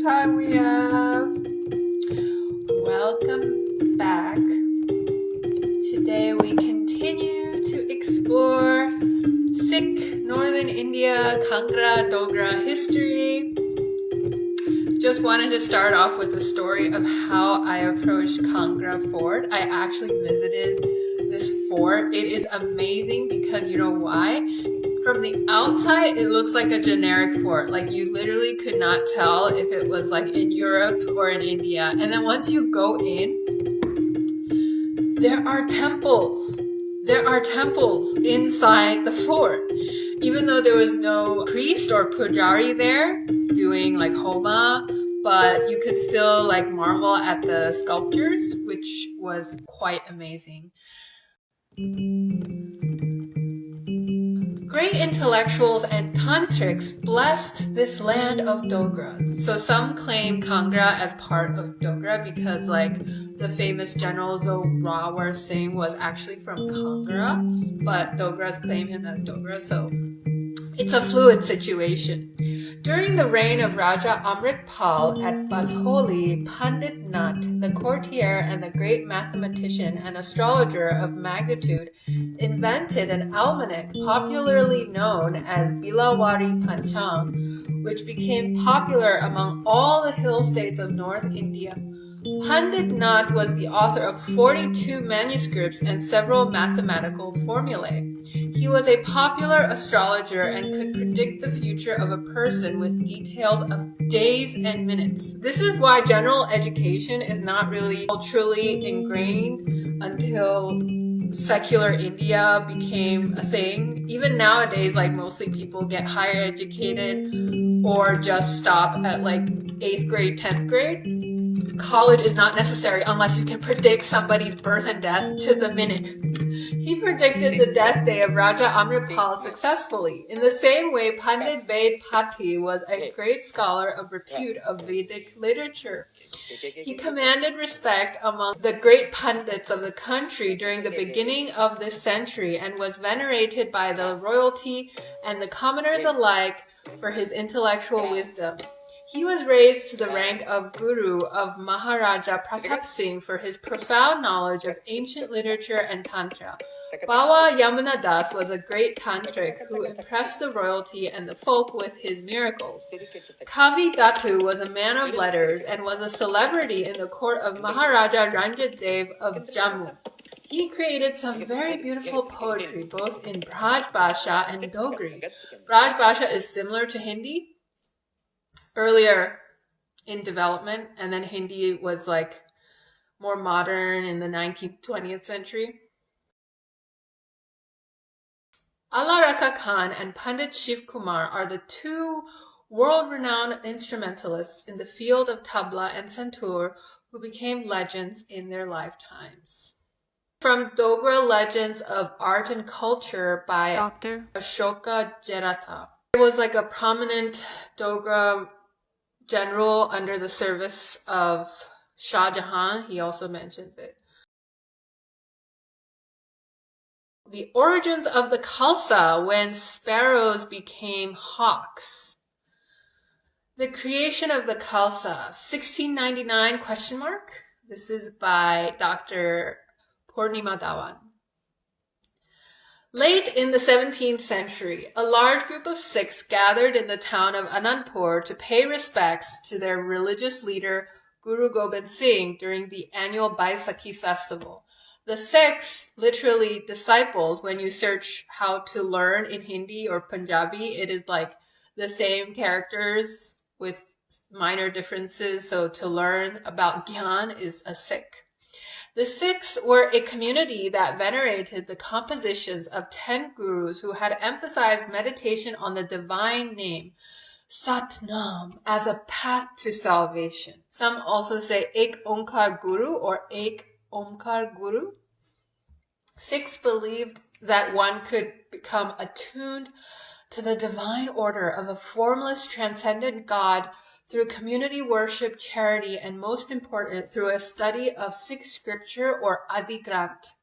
time we have. Welcome back. Today we continue to explore Sikh, Northern India, Kangra, Dogra history. Just wanted to start off with a story of how I approached Kangra Fort. I actually visited this fort. It is amazing because you know why? From the outside, it looks like a generic fort. Like you literally could not tell if it was like in Europe or in India. And then once you go in, there are temples. There are temples inside the fort. Even though there was no priest or pujari there doing like homa, but you could still like marvel at the sculptures, which was quite amazing. Great intellectuals and tantriks blessed this land of Dogras. So some claim Kangra as part of Dogra because like the famous general Zorawar Singh was actually from Kangra, but Dogras claim him as Dogra, so it's a fluid situation. During the reign of Raja Amritpal at Basholi, Pandit Nat, the courtier and the great mathematician and astrologer of magnitude, invented an almanac popularly known as Bilawari Panchang, which became popular among all the hill states of North India. Pandit Nat was the author of 42 manuscripts and several mathematical formulae. He was a popular astrologer and could predict the future of a person with details of days and minutes. This is why general education is not really culturally ingrained until secular India became a thing. Even nowadays, like mostly people get higher educated or just stop at like 8th grade, 10th grade. College is not necessary unless you can predict somebody's birth and death to the minute. He predicted the death day of Raja Amritpal successfully. In the same way, Pandit Ved Pati was a great scholar of repute of Vedic literature. He commanded respect among the great pundits of the country during the beginning of this century and was venerated by the royalty and the commoners alike for his intellectual wisdom. He was raised to the rank of Guru of Maharaja Pratap Singh for his profound knowledge of ancient literature and Tantra. Bawa Yamuna Das was a great tantrik who impressed the royalty and the folk with his miracles. Kavi Datu was a man of letters and was a celebrity in the court of Maharaja Ranjit Dev of Jammu. He created some very beautiful poetry both in Braj Bhasha and Dogri. Braj Bhasha is similar to Hindi, earlier in development, and then Hindi was like more modern in the 19th, 20th century. Allah Raka Khan and Pandit Shiv Kumar are the two world-renowned instrumentalists in the field of tabla and santoor who became legends in their lifetimes. From Dogra Legends of Art and Culture by Dr. Ashoka Jerata. There was like a prominent Dogra general under the service of Shah Jahan. He also mentions it. The origins of the khalsa when sparrows became hawks. The creation of the khalsa, 1699 ? This is by Dr. Purnima Dhawan. Late in the 17th century, a large group of Sikhs gathered in the town of Anandpur to pay respects to their religious leader Guru Gobind Singh during the annual Baisakhi festival. The Sikhs, literally disciples, when you search how to learn in Hindi or Punjabi, it is like the same characters with minor differences. So to learn about Gyan is a Sikh. The Sikhs were a community that venerated the compositions of 10 gurus who had emphasized meditation on the divine name, Satnam, as a path to salvation. Some also say Ek Omkar Guru or Ek Omkar Guru. Sikhs believed that one could become attuned to the divine order of a formless, transcendent God through community worship, charity, and most important, through a study of Sikh scripture or Adi Granth.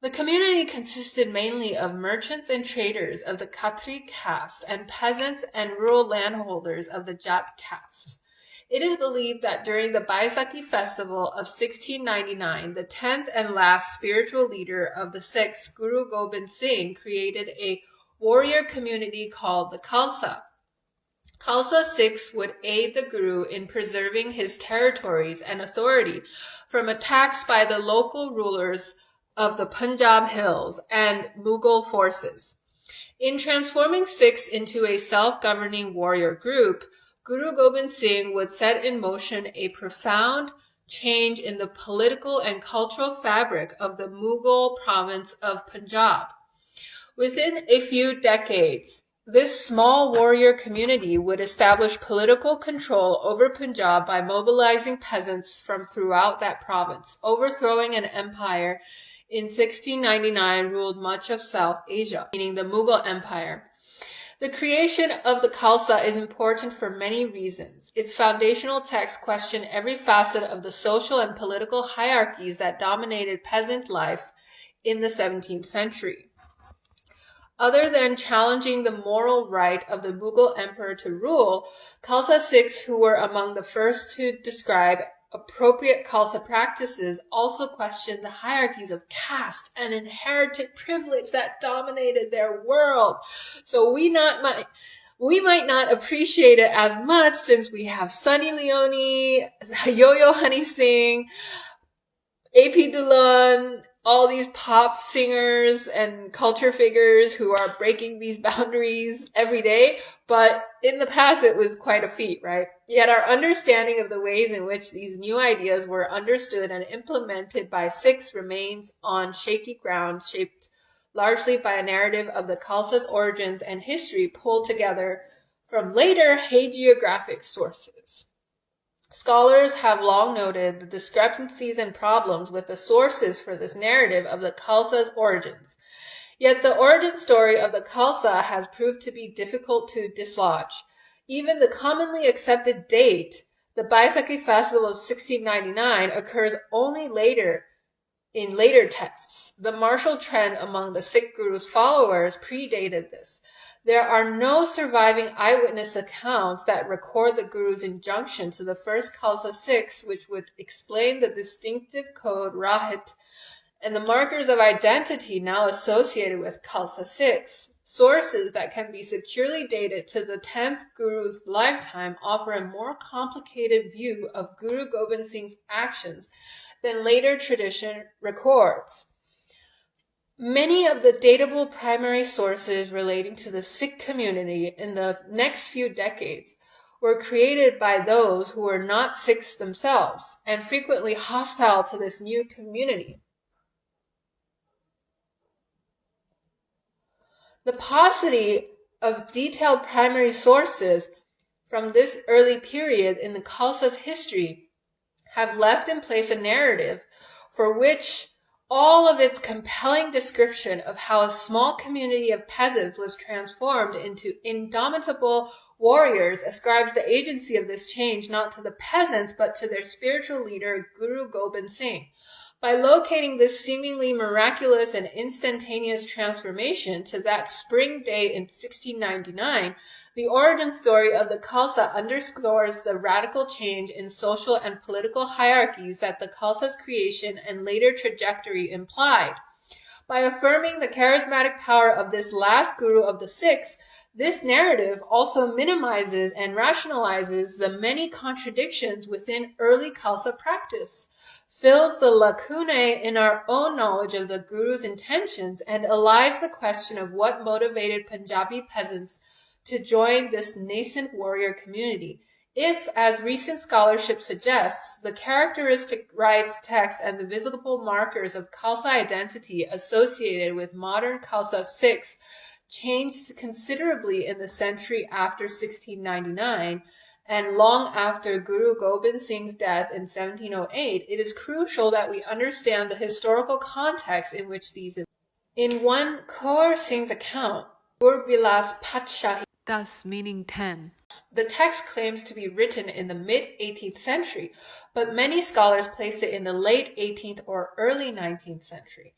The community consisted mainly of merchants and traders of the Khatri caste and peasants and rural landholders of the Jat caste. It is believed that during the Baisakhi festival of 1699, the 10th and last spiritual leader of the Sikhs, Guru Gobind Singh, created a warrior community called the Khalsa. Khalsa Sikhs would aid the Guru in preserving his territories and authority from attacks by the local rulers of the Punjab Hills and Mughal forces. In transforming Sikhs into a self-governing warrior group, Guru Gobind Singh would set in motion a profound change in the political and cultural fabric of the Mughal province of Punjab. Within a few decades, this small warrior community would establish political control over Punjab by mobilizing peasants from throughout that province, overthrowing an empire in 1699 ruled much of South Asia, meaning the Mughal Empire. The creation of the Khalsa is important for many reasons. Its foundational texts question every facet of the social and political hierarchies that dominated peasant life in the 17th century. Other than challenging the moral right of the Mughal emperor to rule, Khalsa Sikhs, who were among the first to describe appropriate Khalsa practices, also questioned the hierarchies of caste and inherited privilege that dominated their world. So we might not appreciate it as much since we have Sunny Leone, Yo-Yo Honey Singh, AP Dillon, all these pop singers and culture figures who are breaking these boundaries every day. But in the past, it was quite a feat, right? Yet our understanding of the ways in which these new ideas were understood and implemented by Sikhs remains on shaky ground, shaped largely by a narrative of the Khalsa's origins and history pulled together from later hagiographic sources. Scholars have long noted the discrepancies and problems with the sources for this narrative of the Khalsa's origins. Yet the origin story of the Khalsa has proved to be difficult to dislodge. Even the commonly accepted date, the Baisakhi festival of 1699, occurs only in later texts. The martial trend among the Sikh Guru's followers predated this. There are no surviving eyewitness accounts that record the Guru's injunction to the first Khalsa Sikhs, which would explain the distinctive code Rahit and the markers of identity now associated with Khalsa Sikhs. Sources that can be securely dated to the 10th Guru's lifetime offer a more complicated view of Guru Gobind Singh's actions than later tradition records. Many of the datable primary sources relating to the Sikh community in the next few decades were created by those who were not Sikhs themselves and frequently hostile to this new community. The paucity of detailed primary sources from this early period in the Khalsa's history have left in place a narrative for which all of its compelling description of how a small community of peasants was transformed into indomitable warriors ascribes the agency of this change not to the peasants but to their spiritual leader Guru Gobind Singh. By locating this seemingly miraculous and instantaneous transformation to that spring day in 1699, the origin story of the Khalsa underscores the radical change in social and political hierarchies that the Khalsa's creation and later trajectory implied. By affirming the charismatic power of this last guru of the Sikhs, this narrative also minimizes and rationalizes the many contradictions within early Khalsa practice, fills the lacunae in our own knowledge of the Guru's intentions, and allies the question of what motivated Punjabi peasants to join this nascent warrior community. If, as recent scholarship suggests, the characteristic rites, texts, and the visible markers of Khalsa identity associated with modern Khalsa Sikhs changed considerably in the century after 1699, and long after Guru Gobind Singh's death in 1708, it is crucial that we understand the historical context in which these events. In one Kaur Singh's account, Gurbilas Patshahi, thus meaning 10, the text claims to be written in the mid-18th century, but many scholars place it in the late 18th or early 19th century.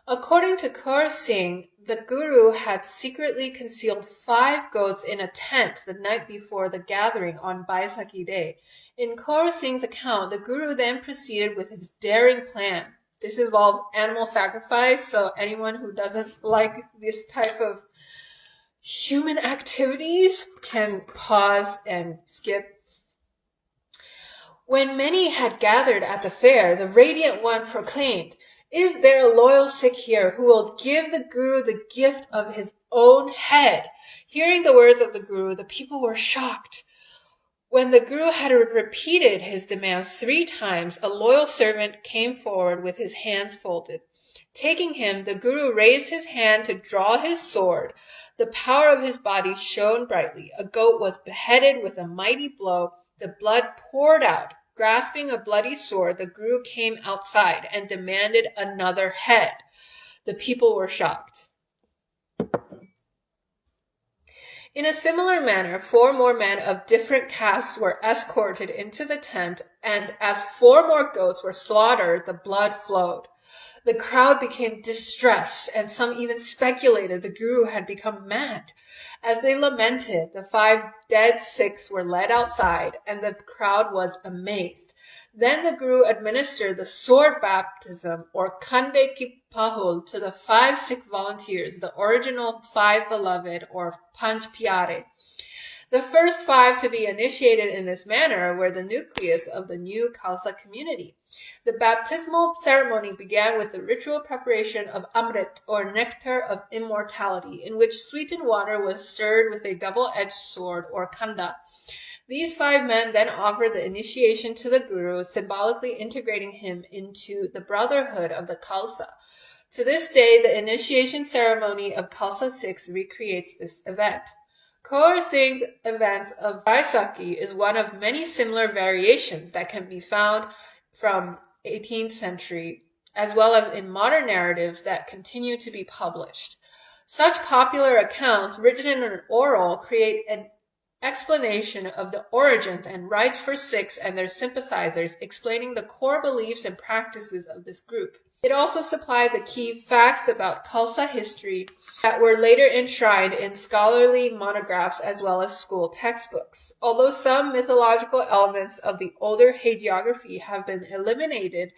According to Singh, the Guru had secretly concealed 5 goats in a tent the night before the gathering on Baisakhi Day. In Singh's account, the Guru then proceeded with his daring plan. This involves animal sacrifice, so anyone who doesn't like this type of human activities can pause and skip. When many had gathered at the fair, the Radiant One proclaimed, "Is there a loyal Sikh here who will give the Guru the gift of his own head?" Hearing the words of the Guru, the people were shocked. When the Guru had repeated his demands 3 times, a loyal servant came forward with his hands folded. Taking him, the Guru raised his hand to draw his sword. The power of his body shone brightly. A goat was beheaded with a mighty blow. The blood poured out. Grasping a bloody sword, the Guru came outside and demanded another head. The people were shocked. In a similar manner, 4 more men of different castes were escorted into the tent, and as 4 more goats were slaughtered, the blood flowed. The crowd became distressed, and some even speculated the Guru had become mad. As they lamented, the 5 dead Sikhs were led outside, and the crowd was amazed. Then the Guru administered the sword baptism, or Khande Ki Pahul, to the 5 Sikh volunteers, the original 5 beloved, or Panch Pyare. The first 5 to be initiated in this manner were the nucleus of the new Khalsa community. The baptismal ceremony began with the ritual preparation of amrit, or nectar of immortality, in which sweetened water was stirred with a double-edged sword, or khanda. These 5 men then offered the initiation to the Guru, symbolically integrating him into the brotherhood of the Khalsa. To this day, the initiation ceremony of Khalsa Sikhs recreates this event. Kaur Singh's events of Baisakhi is one of many similar variations that can be found from 18th century, as well as in modern narratives that continue to be published. Such popular accounts, written in an oral, create an explanation of the origins and rites for Sikhs and their sympathizers, explaining the core beliefs and practices of this group. It also supplied the key facts about Khalsa history that were later enshrined in scholarly monographs as well as school textbooks. Although some mythological elements of the older hagiography have been eliminated,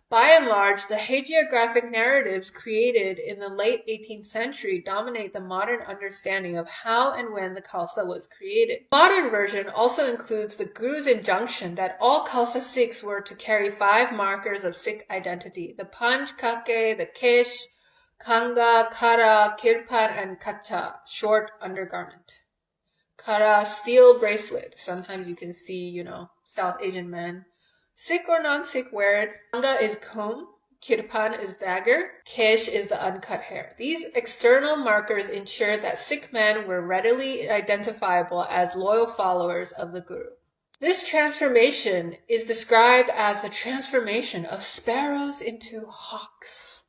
by and large, the hagiographic narratives created in the late 18th century dominate the modern understanding of how and when the Khalsa was created. The modern version also includes the Guru's injunction that all Khalsa Sikhs were to carry 5 markers of Sikh identity: the Panch Kake, the Kesh, Kanga, Kara, Kirpan, and Kachcha, short undergarment. Kara, steel bracelet. Sometimes you can see, South Asian men, Sikh or non-Sikh, wear it. Kanga is comb. Kirpan is dagger. Kesh is the uncut hair. These external markers ensured that Sikh men were readily identifiable as loyal followers of the Guru. This transformation is described as the transformation of sparrows into hawks.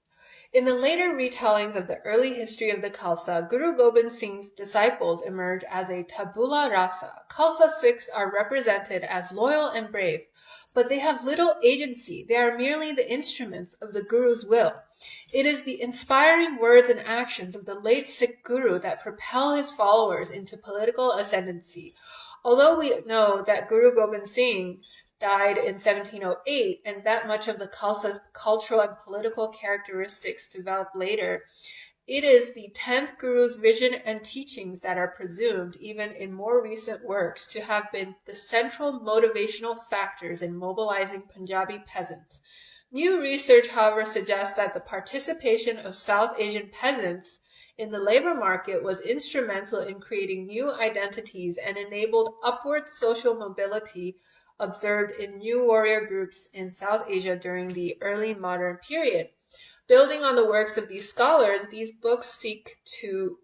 In the later retellings of the early history of the Khalsa, Guru Gobind Singh's disciples emerge as a tabula rasa. Khalsa Sikhs are represented as loyal and brave, but they have little agency. They are merely the instruments of the Guru's will. It is the inspiring words and actions of the late Sikh Guru that propel his followers into political ascendancy. Although we know that Guru Gobind Singh died in 1708 and that much of the Khalsa's cultural and political characteristics developed later, it is the 10th Guru's vision and teachings that are presumed, even in more recent works, to have been the central motivational factors in mobilizing Punjabi peasants. New research, however, suggests that the participation of South Asian peasants in the labor market was instrumental in creating new identities and enabled upward social mobility observed in new warrior groups in South Asia during the early modern period. Building on the works of these scholars, this book seeks to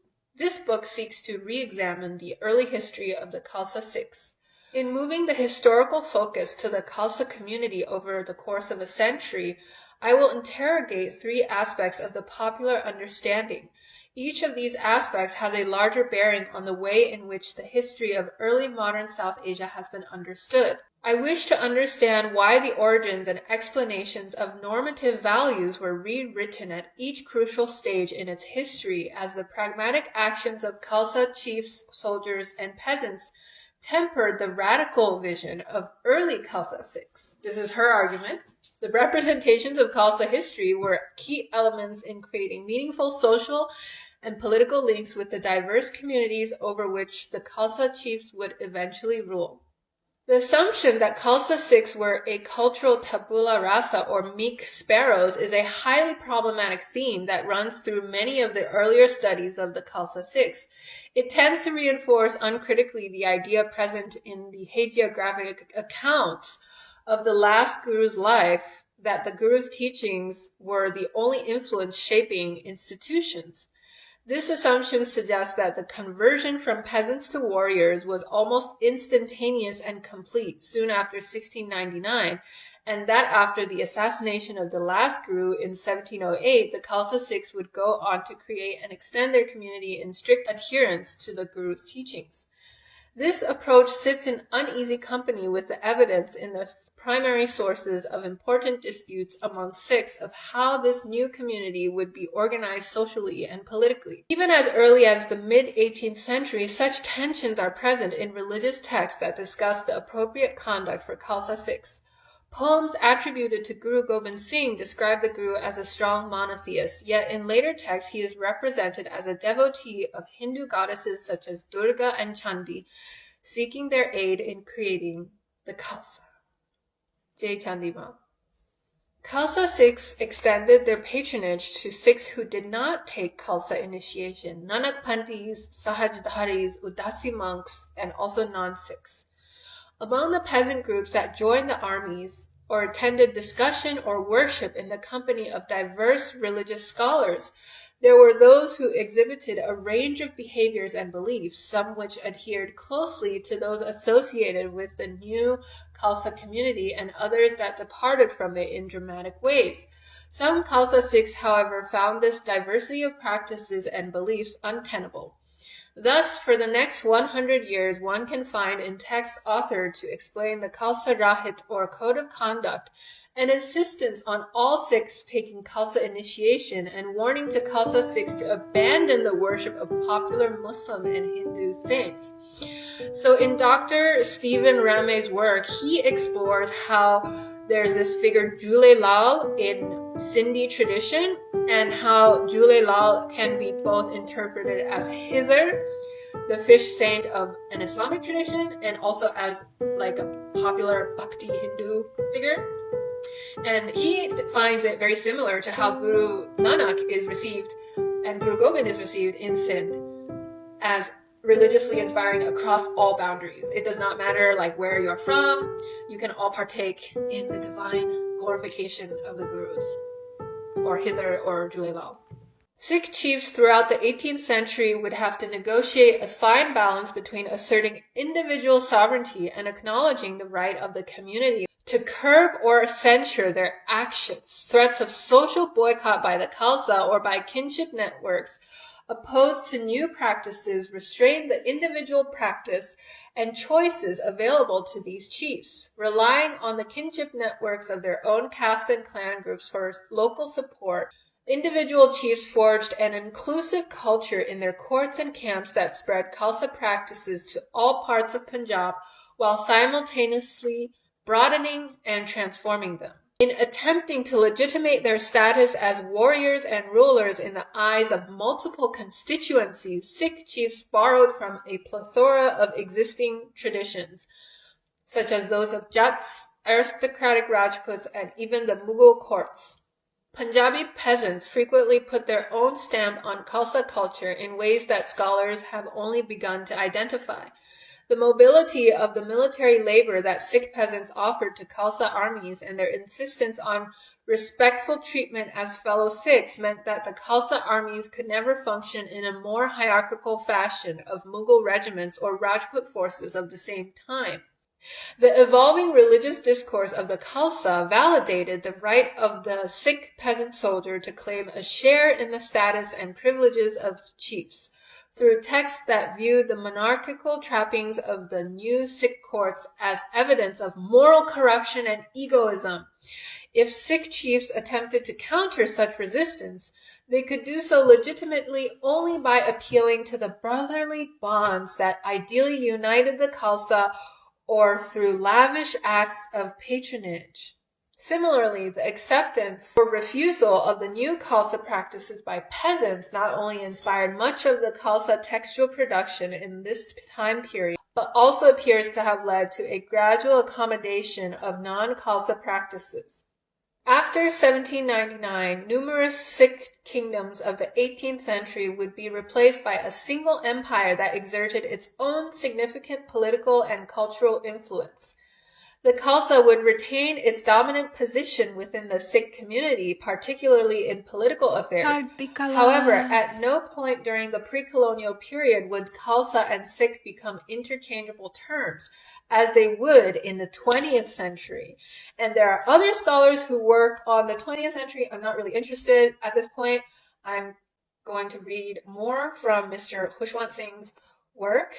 re-examine the early history of the Khalsa Sikhs. In moving the historical focus to the Khalsa community over the course of a century, I will interrogate 3 aspects of the popular understanding. Each of these aspects has a larger bearing on the way in which the history of early modern South Asia has been understood. I wish to understand why the origins and explanations of normative values were rewritten at each crucial stage in its history as the pragmatic actions of Khalsa chiefs, soldiers, and peasants tempered the radical vision of early Khalsa Sikhs. This is her argument. The representations of Khalsa history were key elements in creating meaningful social and political links with the diverse communities over which the Khalsa chiefs would eventually rule. The assumption that Khalsa Sikhs were a cultural tabula rasa or meek sparrows is a highly problematic theme that runs through many of the earlier studies of the Khalsa Sikhs. It tends to reinforce uncritically the idea present in the hagiographic accounts of the last guru's life that the guru's teachings were the only influence shaping institutions. This assumption suggests that the conversion from peasants to warriors was almost instantaneous and complete soon after 1699, and that after the assassination of the last guru in 1708, the Khalsa Sikhs would go on to create and extend their community in strict adherence to the guru's teachings. This approach sits in uneasy company with the evidence in the primary sources of important disputes among Sikhs of how this new community would be organized socially and politically. Even as early as the mid-18th century, such tensions are present in religious texts that discuss the appropriate conduct for Khalsa Sikhs. Poems attributed to Guru Gobind Singh describe the Guru as a strong monotheist, yet in later texts he is represented as a devotee of Hindu goddesses such as Durga and Chandi, seeking their aid in creating the Khalsa. Jai Chandima. Khalsa Sikhs extended their patronage to Sikhs who did not take Khalsa initiation, Nanak Pandis, Sahajdharis, Udasi monks, and also non-Sikhs. Among the peasant groups that joined the armies or attended discussion or worship in the company of diverse religious scholars, there were those who exhibited a range of behaviors and beliefs, some which adhered closely to those associated with the new Khalsa community and others that departed from it in dramatic ways. Some Khalsa Sikhs, however, found this diversity of practices and beliefs untenable. Thus, for the next 100 years, one can find in texts authored to explain the Khalsa Rahit or Code of Conduct an insistence on all Sikhs taking Khalsa initiation and warning to Khalsa Sikhs to abandon the worship of popular Muslim and Hindu saints. So in Dr. Stephen Rame's work, he explores how there's this figure Jule Lal in Sindhi tradition and how Jule Lal can be both interpreted as Hither, the fish saint of an Islamic tradition, and also as like a popular Bhakti Hindu figure. And he finds it very similar to how Guru Nanak is received and Guru Gobind is received in Sindh as religiously inspiring across all boundaries. It does not matter like where you're from, you can all partake in the divine glorification of the Gurus, or Hither or Jule Lal. Sikh chiefs throughout the 18th century would have to negotiate a fine balance between asserting individual sovereignty and acknowledging the right of the community to curb or censure their actions. Threats of social boycott by the Khalsa or by kinship networks opposed to new practices restrained the individual practice and choices available to these chiefs, relying on the kinship networks of their own caste and clan groups for local support. Individual chiefs forged an inclusive culture in their courts and camps that spread Khalsa practices to all parts of Punjab while simultaneously broadening and transforming them. In attempting to legitimate their status as warriors and rulers in the eyes of multiple constituencies, Sikh chiefs borrowed from a plethora of existing traditions, such as those of Jats, aristocratic Rajputs, and even the Mughal courts. Punjabi peasants frequently put their own stamp on Khalsa culture in ways that scholars have only begun to identify. The mobility of the military labor that Sikh peasants offered to Khalsa armies and their insistence on respectful treatment as fellow Sikhs meant that the Khalsa armies could never function in a more hierarchical fashion of Mughal regiments or Rajput forces of the same time. The evolving religious discourse of the Khalsa validated the right of the Sikh peasant soldier to claim a share in the status and privileges of chiefs. through texts that viewed the monarchical trappings of the new Sikh courts as evidence of moral corruption and egoism. If Sikh chiefs attempted to counter such resistance, they could do so legitimately only by appealing to the brotherly bonds that ideally united the Khalsa or through lavish acts of patronage. Similarly, the acceptance or refusal of the new Khalsa practices by peasants not only inspired much of the Khalsa textual production in this time period, but also appears to have led to a gradual accommodation of non-Khalsa practices. After 1799, numerous Sikh kingdoms of the 18th century would be replaced by a single empire that exerted its own significant political and cultural influence. The Khalsa would retain its dominant position within the Sikh community, particularly in political affairs. However, at no point during the pre-colonial period would Khalsa and Sikh become interchangeable terms, as they would in the 20th century. And there are other scholars who work on the 20th century. I'm not really interested at this point. I'm going to read more from Mr. Khushwant Singh's work.